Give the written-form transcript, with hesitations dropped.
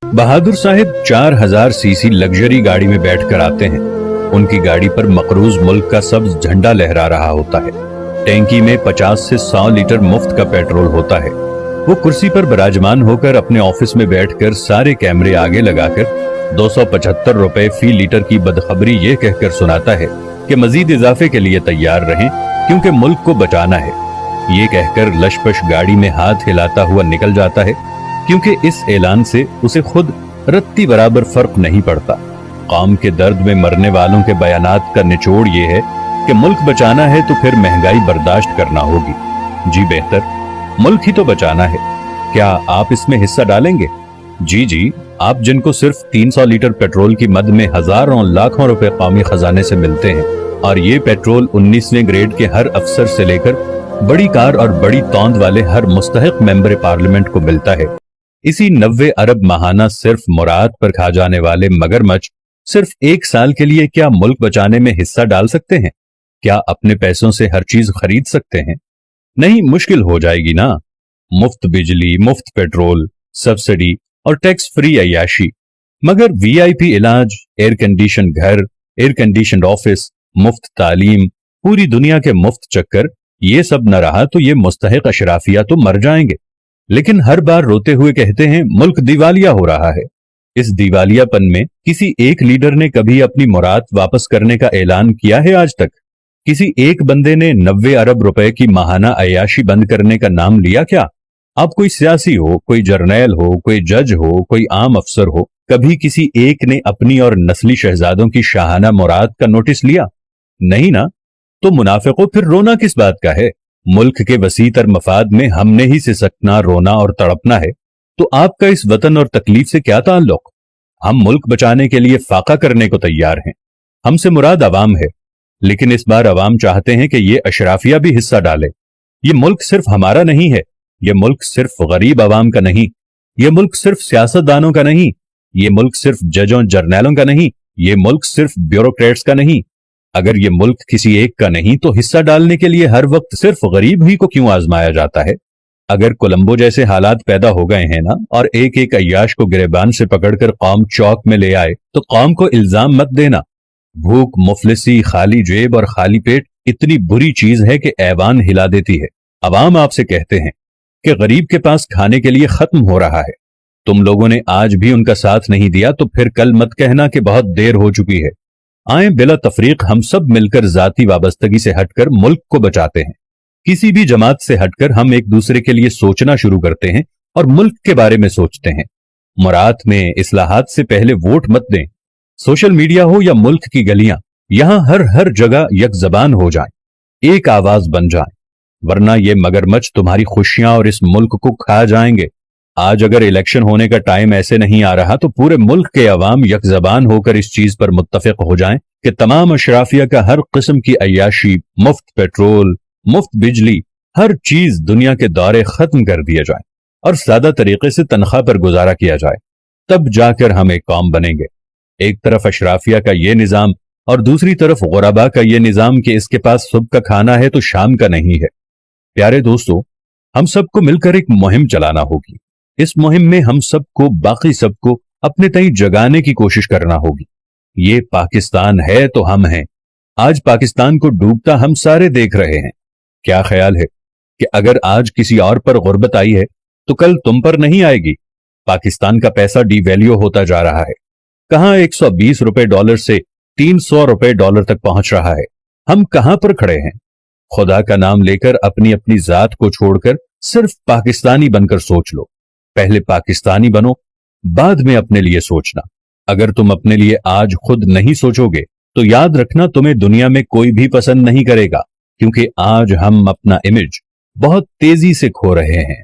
बहादुर साहब 4000 CC luxury गाड़ी में बैठकर आते हैं। उनकी गाड़ी पर मकरूज मुल्क का सब्ज झंडा लहरा रहा होता है। टैंकी में 50 से 100 लीटर मुफ्त का पेट्रोल होता है। वो कुर्सी पर विराजमान होकर अपने ऑफिस में बैठकर सारे कैमरे आगे लगाकर 275 रुपए फी लीटर की बदखबरी ये कहकर सुनाता है कि मजीद इजाफे के लिए तैयार रहें क्योंकि मुल्क को बचाना है। ये कहकर लशपश गाड़ी में हाथ हिलाता हुआ निकल जाता है क्योंकि इस ऐलान से उसे खुद रत्ती बराबर फर्क नहीं पड़ता। कौम के दर्द में मरने वालों के बयानात का निचोड़ ये है कि मुल्क बचाना है तो फिर महंगाई बर्दाश्त करना होगी। जी बेहतर, मुल्क ही तो बचाना है। क्या आप इसमें हिस्सा डालेंगे? जी, आप जिनको सिर्फ 300 लीटर पेट्रोल की मद में हजारों लाखों रुपए कौमी खजाने से मिलते हैं और ये पेट्रोल 19वें ग्रेड के हर अफसर से लेकर बड़ी कार और बड़ी तौंद वाले हर मुस्तहिक मेंबर पार्लियामेंट को मिलता है। इसी 90 अरब माहाना सिर्फ मुराद पर खा जाने वाले मगरमच्छ सिर्फ 1 साल के लिए क्या मुल्क बचाने में हिस्सा डाल सकते हैं? क्या अपने पैसों से हर चीज खरीद सकते हैं? नहीं, मुश्किल हो जाएगी ना। मुफ्त बिजली, मुफ्त पेट्रोल, सब्सिडी और टैक्स फ्री अय्याशी, मगर वीआईपी इलाज, एयर कंडीशन घर, एयर कंडीशन ऑफिस, मुफ्त तालीम, पूरी दुनिया के मुफ्त चक्कर, ये सब न रहा तो ये मुस्तहिक अशराफिया तो मर जाएंगे। लेकिन हर बार रोते हुए कहते हैं मुल्क दिवालिया हो रहा है। इस दिवालियापन में किसी एक लीडर ने कभी अपनी मुराद वापस करने का ऐलान किया है आज तक? किसी एक बंदे ने 90 अरब रुपए की माहाना अय्याशी बंद करने का नाम लिया क्या? आप कोई सियासी हो, कोई जर्नैल हो, कोई जज हो, कोई आम अफसर हो, कभी किसी एक ने अपनी और नस्ली शहजादों की शाहाना मुराद का नोटिस लिया? नहीं ना। तो मुनाफिकों, फिर रोना किस बात का है? मुल्क के वसीतर मफाद में हमने ही सिसकना, रोना और तड़पना है, तो आपका इस वतन और तकलीफ से क्या ताल्लुक? हम मुल्क बचाने के लिए फाका करने को तैयार हैं। हमसे मुराद अवाम है, लेकिन इस बार अवाम चाहते हैं कि ये अशराफिया भी हिस्सा डाले। ये मुल्क सिर्फ हमारा नहीं है, ये मुल्क सिर्फ गरीब अवाम का नहीं, ये मुल्क सिर्फ सियासतदानों का नहीं, ये मुल्क सिर्फ जजों जर्नैलों का नहीं, ये मुल्क सिर्फ ब्यूरोक्रेट्स का नहीं। अगर ये मुल्क किसी एक का नहीं तो हिस्सा डालने के लिए हर वक्त सिर्फ गरीब ही को क्यों आजमाया जाता है? अगर कोलंबो जैसे हालात पैदा हो गए हैं ना, और एक एक अय्याश को गिरेबान से पकड़कर कौम चौक में ले आए, तो कौम को इल्जाम मत देना। भूख, मुफलिसी, खाली जेब और खाली पेट इतनी बुरी चीज है कि ऐवान हिला देती है। अवाम आपसे कहते हैं कि गरीब के पास खाने के लिए खत्म हो रहा है। तुम लोगों ने आज भी उनका साथ नहीं दिया तो फिर कल मत कहना कि बहुत देर हो चुकी है। आए बिला तफरीक हम सब मिलकर जाती वाबस्तगी से हटकर मुल्क को बचाते हैं। किसी भी जमात से हटकर हम एक दूसरे के लिए सोचना शुरू करते हैं और मुल्क के बारे में सोचते हैं। मुराद में इस्लाहात से पहले वोट मत दें। सोशल मीडिया हो या मुल्क की गलियां, यहां हर जगह एक जबान हो जाएं, एक आवाज बन जाएं, वरना ये मगरमच्छ तुम्हारी खुशियां और इस मुल्क को खा जाएंगे। आज अगर इलेक्शन होने का टाइम ऐसे नहीं आ रहा तो पूरे मुल्क के अवाम एक जबान होकर इस चीज पर मुत्तफिक हो जाएं कि तमाम अशराफिया का हर किस्म की अय्याशी, मुफ्त पेट्रोल, मुफ्त बिजली, हर चीज दुनिया के दौरे खत्म कर दिया जाए और सादा तरीके से तनख्वाह पर गुजारा किया जाए। तब जाकर हम एक कौम बनेंगे। एक तरफ अशराफिया का ये निजाम और दूसरी तरफ गुरबा का ये निजाम कि इसके पास सुबह का खाना है तो शाम का नहीं है। प्यारे दोस्तों, हम सबको मिलकर एक मुहिम चलाना होगी। इस मुहिम में हम सबको, बाकी सबको अपने तई जगाने की कोशिश करना होगी। ये पाकिस्तान है तो हम हैं। आज पाकिस्तान को डूबता हम सारे देख रहे हैं। क्या ख्याल है कि अगर आज किसी और पर गुर्बत आई है तो कल तुम पर नहीं आएगी? पाकिस्तान का पैसा डिवैल्यू होता जा रहा है। कहां 120 रुपए डॉलर से 300 रुपए डॉलर तक पहुंच रहा है। हम कहां पर खड़े हैं? खुदा का नाम लेकर अपनी अपनी जात को छोड़कर सिर्फ पाकिस्तानी बनकर सोच लो। पहले पाकिस्तानी बनो, बाद में अपने लिए सोचना। अगर तुम अपने लिए आज खुद नहीं सोचोगे तो याद रखना तुम्हें दुनिया में कोई भी पसंद नहीं करेगा, क्योंकि आज हम अपना इमेज बहुत तेजी से खो रहे हैं।